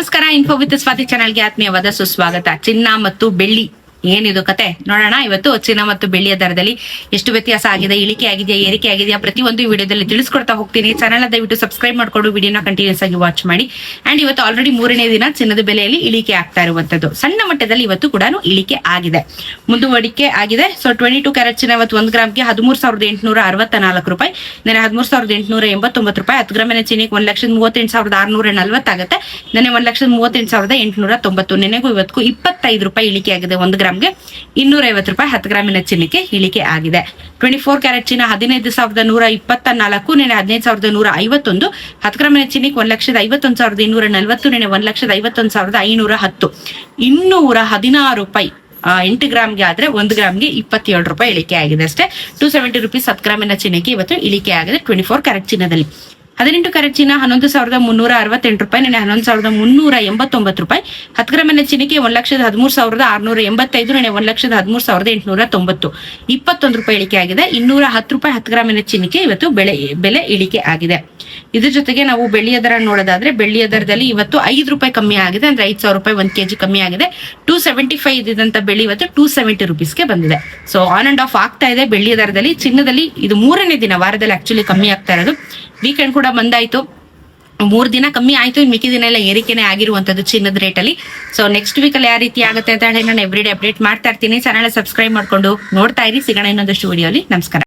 ನಮಸ್ಕಾರ. Info with Swati ಚಾನಲ್ಗೆ ಆತ್ಮೀಯವಾದ ಸುಸ್ವಾಗತ. ಚಿನ್ನ ಮತ್ತು ಬೆಳ್ಳಿ ಏನಿದು ಕತೆ ನೋಡೋಣ. ಇವತ್ತು ಚಿನ್ನ ಮತ್ತು ಬೆಳ್ಳಿಯ ದರದಲ್ಲಿ ಎಷ್ಟು ವ್ಯತ್ಯಾಸ ಆಗಿದೆ, ಇಳಿಕೆ ಆಗಿದೆಯಾ, ಏರಿಕೆ ಆಗಿದೆಯಾ, ಪ್ರತಿಯೊಂದು ವಿಡಿಯೋದಲ್ಲಿ ತಿಳಿಸ್ಕೊಡ್ತಾ ಹೋಗ್ತೀನಿ. ಚಾನಲ್ ದಯವಿಟ್ಟು ಸಬ್ಸ್ಕ್ರೈಬ್ ಮಾಡ್ಕೊಂಡು ವಿಡಿಯೋನ ಕಂಟಿನ್ಯೂಸ್ ಆಗಿ ವಾಚ್ ಮಾಡಿ. ಅಂಡ್ ಇವತ್ತು ಆಲ್ರೆಡಿ 3ನೇ ದಿನ ಚಿನ್ನದ ಬೆಲೆಯಲ್ಲಿ ಇಳಿಕೆ ಆಗ್ತಾ ಇರುವಂತದ್ದು. ಸಣ್ಣ ಮಟ್ಟದಲ್ಲಿ ಇವತ್ತು ಕೂಡ ಇಳಿಕೆ ಆಗಿದೆ, ಮುಂದುವರಿಕೆ ಆಗಿದೆ. ಸೊ 22 ಕ್ಯಾರೆಟ್ ಚಿನ್ನ ಇವತ್ತು 1 ಗ್ರಾಮ್ಗೆ 13,864 ರೂಪಾಯಿ, ನೆನೆ 13,889 ರೂಪಾಯಿ. 10 ಗ್ರಾಮಿನ ಚಿನ್ನಕ್ಕೆ 1,38,640 ಆಗುತ್ತೆ. ನೆನೆ 1,38,890. ನೆನೆಗೂ ಇವತ್ತು 25 ರೂಪಾಯಿ ಇಳಿಕೆ ಆಗಿದೆ. 1 ಗ್ರಾಮ್ಗೆ 250 ರೂಪಾಯಿ 10 ಗ್ರಾಮಿನ ಚಿನ್ನಕ್ಕೆ ಇಳಿಕೆ ಆಗಿದೆ. 24 ಕ್ಯಾರೆಟ್ ಚಿನ್ನ 15,124, ನೆನೆ 15,151. 10 ಗ್ರಾಮಿನ ಚಿನ್ನಕ್ಕೆ 1,51,240, ನೆನೆ 1,51,510. 216 ರೂಪಾಯಿ 8 ಗ್ರಾಮ್ಗೆ ಆದ್ರೆ 1 ಗ್ರಾಮ್ಗೆ 27 ರೂಪಾಯಿ ಇಳಿಕೆ ಆಗಿದೆ ಅಷ್ಟೇ. 270 ರೂಪೀಸ್ 10 ಗ್ರಾಮಿನ ಚಿನ್ನಕ್ಕೆ ಇವತ್ತು ಇಳಿಕೆ ಆಗಿದೆ 24 ಕ್ಯಾರೆಟ್ ಚಿನ್ನದಲ್ಲಿ. 18 ಕ್ಯಾರೆಟ್ ಚಿನ್ನ 11,368 ರೂಪಾಯಿ, ನೆನೆ 11,389 ರೂಪಾಯಿ. 10 ಗ್ರಾಮಿನ ಚಿನ್ನಕ್ಕೆ 1,13,685, ನೆನೆ 1,13,890. 21 ರೂಪಾಯಿ ಇಳಿಕೆ ಆಗಿದೆ. 210 ರೂಪಾಯಿ 10 ಗ್ರಾಮಿನ ಚಿನ್ನಕ್ಕೆ ಇವತ್ತು ಬೆಲೆ ಇಳಿಕೆ ಆಗಿದೆ. ಇದ್ರ ಜೊತೆಗೆ ನಾವು ಬೆಳ್ಳಿಯ ದರ ನೋಡೋದಾದ್ರೆ, ಬೆಳ್ಳಿಯ ದರದಲ್ಲಿ ಇವತ್ತು 5 ರೂಪಾಯಿ ಕಮ್ಮಿ ಆಗಿದೆ, ಅಂದ್ರೆ 5,000 ರೂಪಾಯಿ 1 kg ಕಮ್ಮಿ ಆಗಿದೆ. 275 ಇದ್ದಂತ ಬೆಳ್ಳಿ ಇವತ್ತು 270 ರೂಪೀಸ್ಗೆ ಬಂದಿದೆ. ಸೊ ಆನ್ ಅಂಡ್ ಆಫ್ ಆಗ್ತಾ ಇದೆ ಬೆಳ್ಳಿಯ ದರದಲ್ಲಿ. ಚಿನ್ನದಲ್ಲಿ ಇದು 3ನೇ ದಿನ, ವಾರದಲ್ಲಿ ಆಕ್ಚುಲಿ ಕಮ್ಮಿ ಆಗ್ತಾ ಇರೋದು. ವೀಕೆಂಡ್ ಕೂಡ ಬಂದಾಯ್ತು, 3 ದಿನ ಕಮ್ಮಿ ಆಯ್ತು. ಇನ್ನು ಮಿಕ್ಕಿ ದಿನ ಎಲ್ಲ ಏರಿಕೆನೆ ಆಗಿರುವಂತದ್ದು ಚಿನ್ನದ ರೇಟ್ ಅಲ್ಲಿ. ಸೊ ನೆಕ್ಸ್ಟ್ ವೀಕ್ ಅಲ್ಲಿ ಯಾವ ರೀತಿ ಆಗುತ್ತೆ ಅಂತ ಹೇಳಿ ನಾನು ಎವ್ರಿಡೇ ಅಪ್ಡೇಟ್ ಮಾಡ್ತಾ ಇರ್ತೀನಿ. ಚಾನಲ್ ಸಬ್ಸ್ಕ್ರೈಬ್ ಮಾಡ್ಕೊಂಡು ನೋಡ್ತಾ ಇರಿ. ಸಿಗೋಣ ಇನ್ನೊಂದಷ್ಟು ವಿಡಿಯೋ ಅಲ್ಲಿ. ನಮಸ್ಕಾರ.